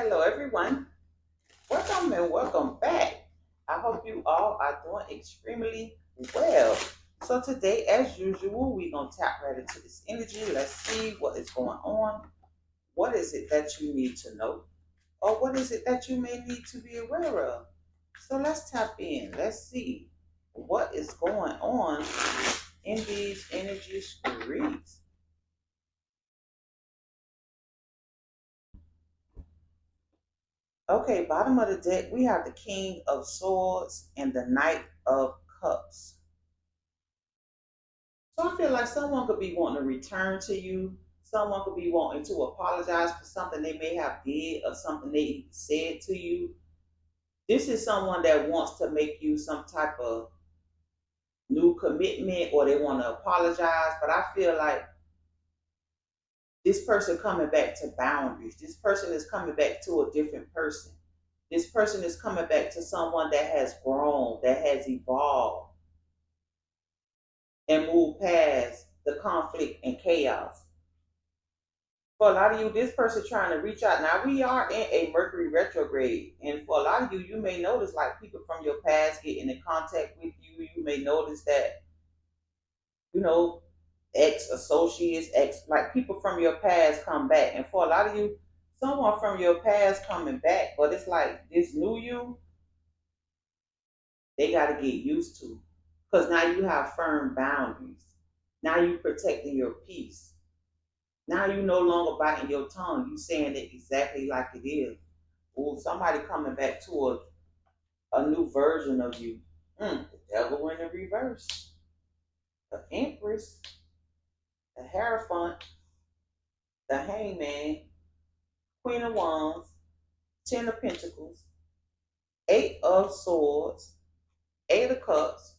Hello, everyone. Welcome and welcome back. I hope you all are doing extremely well. So, today, as usual, we're going to tap right into this energy. Let's see what is going on. What is it that you need to know? Or what is it that you may need to be aware of? So, let's tap in. Let's see what is going on in these energy streets. Okay, bottom of the deck, we have the King of Swords and the Knight of Cups. So I feel like someone could be wanting to return to you. Someone could be wanting to apologize for something they may have did or something they said to you. This is someone that wants to make you some type of new commitment or they want to apologize. But I feel like this person coming back to boundaries. This person is coming back to a different person. This person is coming back to someone that has grown, that has evolved, and moved past the conflict and chaos. For a lot of you, this person trying to reach out. Now we are in a Mercury retrograde, and for a lot of you, you may notice like people from your past getting in contact with you. You may notice that you know ex associates, ex like people from your past come back, and for a lot of you, someone from your past coming back, but it's like this new you, they got to get used to, because now you have firm boundaries. Now you protecting your peace. Now you no longer biting your tongue. You saying it exactly like it is. Or somebody coming back to a new version of you. The devil in the reverse. The Empress, the Hierophant, the Hangman, Queen of Wands, Ten of Pentacles, Eight of Swords, Eight of Cups,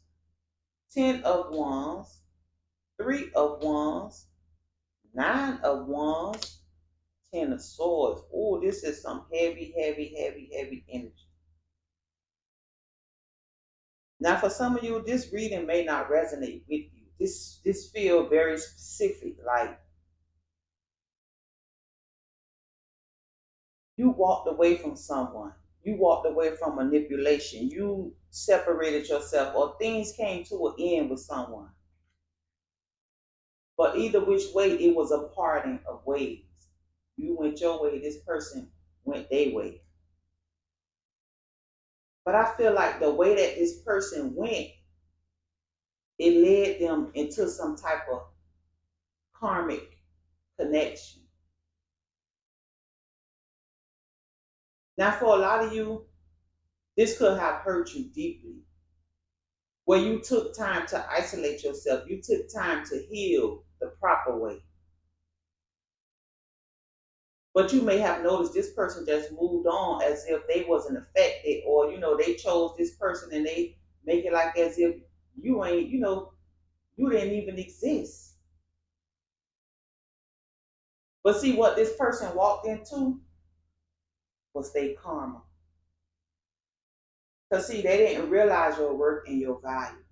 Ten of Wands, Three of Wands, Nine of Wands, Ten of Swords. Oh, this is some heavy, heavy, heavy, heavy energy. Now, for some of you, this reading may not resonate with you. This feel very specific. Like you walked away from someone. You walked away from manipulation. You separated yourself, or things came to an end with someone. But either which way, it was a parting of ways. You went your way. This person went their way. But I feel like the way that this person went, it led them into some type of karmic connection. Now, for a lot of you, this could have hurt you deeply, where you took time to isolate yourself. You took time to heal the proper way. But you may have noticed this person just moved on as if they wasn't affected, or they chose this person and they make it like as if you ain't, you didn't even exist. But see, what this person walked into was their karma. Because see, they didn't realize your worth and your value.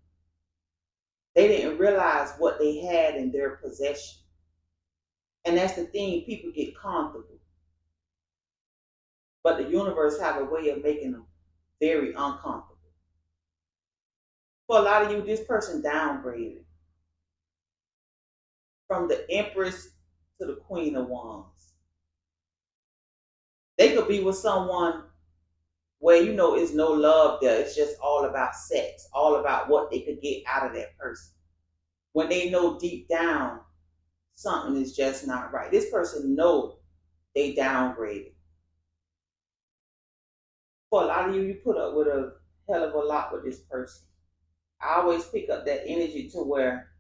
They didn't realize what they had in their possession. And that's the thing, people get comfortable. But the universe have a way of making them very uncomfortable. For a lot of you, this person downgraded from the Empress to the Queen of Wands. They could be with someone where it's no love there. It's just all about sex, all about what they could get out of that person. When they know deep down something is just not right. This person know they downgraded. For a lot of you, you put up with a hell of a lot with this person. I always pick up that energy to where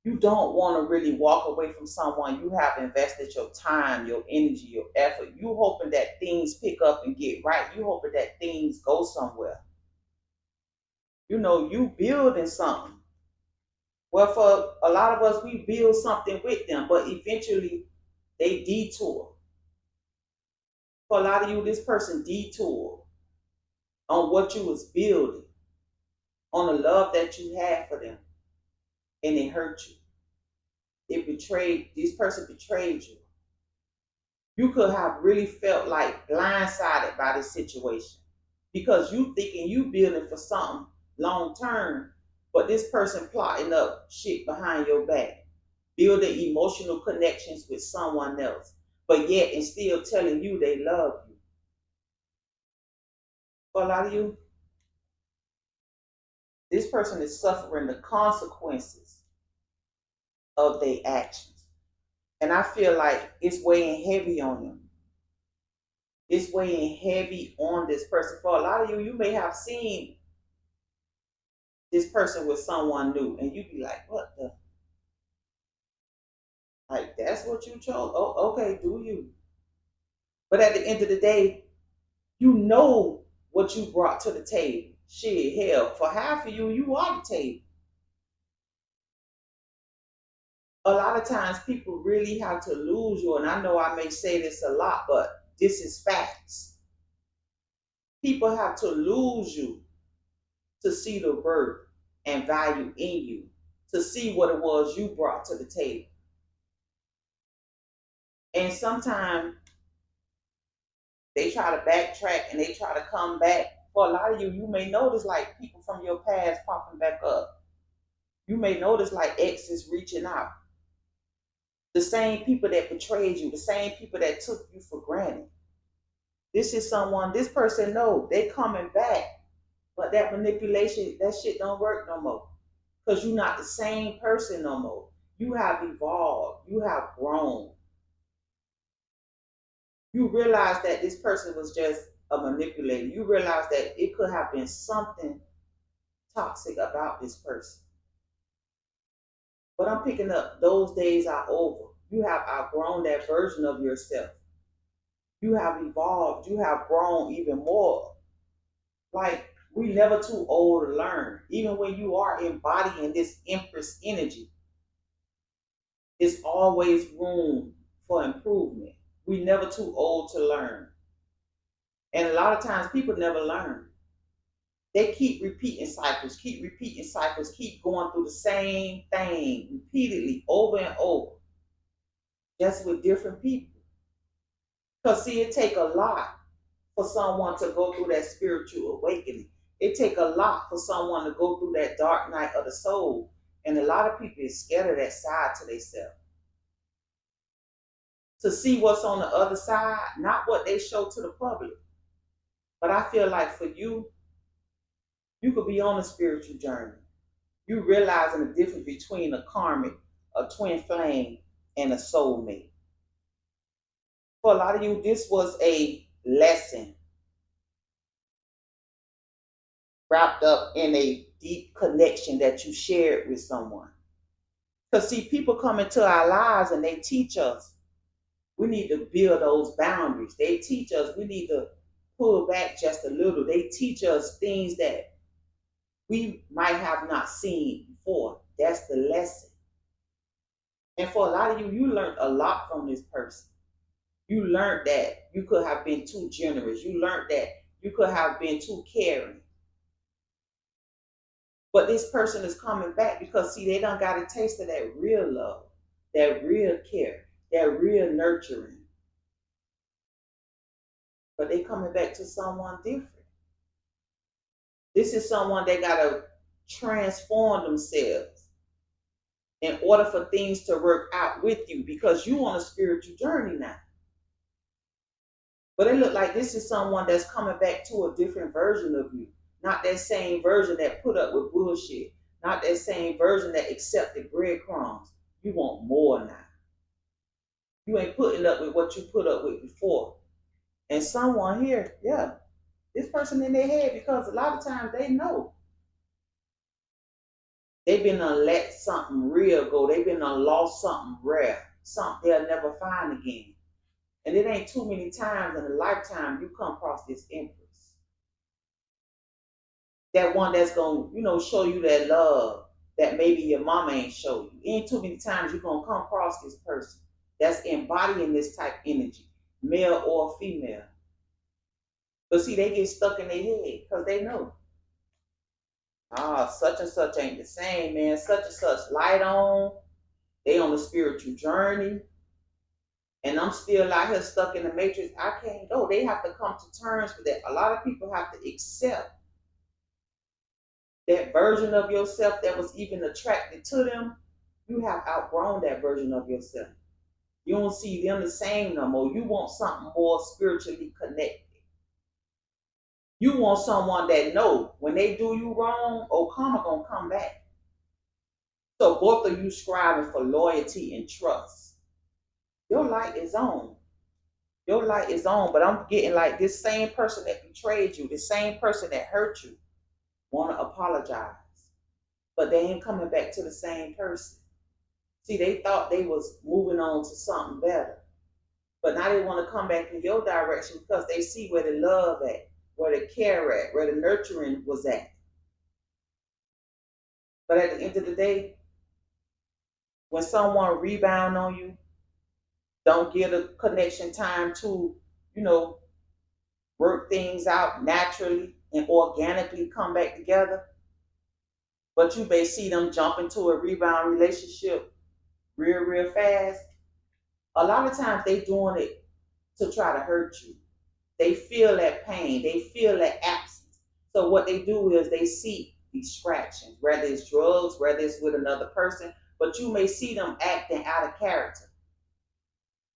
you don't want to really walk away from someone you have invested your time, your energy, your effort. You hoping that things pick up and get right. You hoping that things go somewhere. You building something. Well, for a lot of us, we build something with them, but eventually they detour. For a lot of you, this person detoured on what you was building, on the love that you had for them, and it hurt you. This person betrayed you. You could have really felt like blindsided by this situation because you thinking you building for something long term, but this person plotting up shit behind your back, building emotional connections with someone else, but yet and still telling you they love you. For a lot of you, this person is suffering the consequences of their actions. And I feel like it's weighing heavy on them. It's weighing heavy on this person. For a lot of you, you may have seen this person with someone new, and you be like, what the? Like, that's what you chose? Oh, okay, do you? But at the end of the day, you know what you brought to the table. Shit, hell, for half of you, you are the table. A lot of times people really have to lose you, and I know I may say this a lot, but this is facts. People have to lose you to see the worth and value in you, to see what it was you brought to the table. And sometimes they try to backtrack and they try to come back. For a lot of you, you may notice like people from your past popping back up. You may notice like exes reaching out. The same people that betrayed you, the same people that took you for granted. This is someone, this person know they coming back, but that manipulation, that shit don't work no more. Because you're not the same person no more. You have evolved. You have grown. You realize that this person was just a manipulator. You realize that it could have been something toxic about this person. But I'm picking up those days are over. You have outgrown that version of yourself. You have evolved. You have grown even more. Like, we never too old to learn. Even when you are embodying this Empress energy, there's always room for improvement. We never too old to learn. And a lot of times people never learn. They keep repeating cycles, keep going through the same thing repeatedly over and over, just with different people. Because see, it take a lot for someone to go through that spiritual awakening. It take a lot for someone to go through that dark night of the soul. And a lot of people is scared of that side to themselves. To see what's on the other side, not what they show to the public. But I feel like for you, you could be on a spiritual journey. You realizing the difference between a karmic, a twin flame, and a soulmate. For a lot of you, this was a lesson wrapped up in a deep connection that you shared with someone. Because see, people come into our lives and they teach us we need to build those boundaries. They teach us we need to pull back just a little. They teach us things that we might have not seen before. That's the lesson. And for a lot of you, you learned a lot from this person. You learned that you could have been too generous. You learned that you could have been too caring. But this person is coming back because, see, they done got a taste of that real love, that real care, that real nurturing. But they coming back to someone different. This is someone that got to transform themselves in order for things to work out with you because you on a spiritual journey now. But it look like this is someone that's coming back to a different version of you. Not that same version that put up with bullshit. Not that same version that accepted breadcrumbs. You want more now. You ain't putting up with what you put up with before. And someone here, yeah, this person in their head, because a lot of times they know. They've been let something real go. They've been lost something rare. Something they'll never find again. And it ain't too many times in a lifetime you come across this empress. That one that's gonna, show you that love that maybe your mama ain't show you. Ain't too many times you're gonna come across this person that's embodying this type energy, male or female. But see, they get stuck in their head because they know. Such and such ain't the same, man. Such and such light on. They on a spiritual journey. and I'm still out here stuck in the matrix, I can't go. They have to come to terms with that. A lot of people have to accept that version of yourself that was even attracted to them. You have outgrown that version of yourself. You don't see them the same no more. You want something more spiritually connected. You want someone that know when they do you wrong, oh, karma gonna come back. So both of you striving for loyalty and trust. Your light is on. Your light is on, but I'm getting like this same person that betrayed you, the same person that hurt you, want to apologize, but they ain't coming back to the same person. See, they thought they was moving on to something better, but now they want to come back in your direction because they see where the love at, where the care at, where the nurturing was at. But at the end of the day, when someone rebound on you, don't give the connection time to, you know, work things out naturally and organically come back together, but you may see them jump into a rebound relationship real fast. A lot of times they doing it to try to hurt you. They feel that pain. They feel that absence. So what they do is they seek distractions, whether it's drugs, whether it's with another person. But you may see them acting out of character.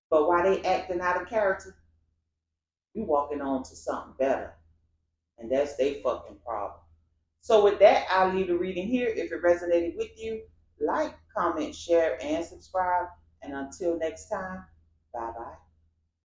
But while they acting out of character, you walking on to something better. And that's their fucking problem. So with that, I'll leave the reading here. If it resonated with you, like, comment, share, and subscribe. And until next time, bye-bye.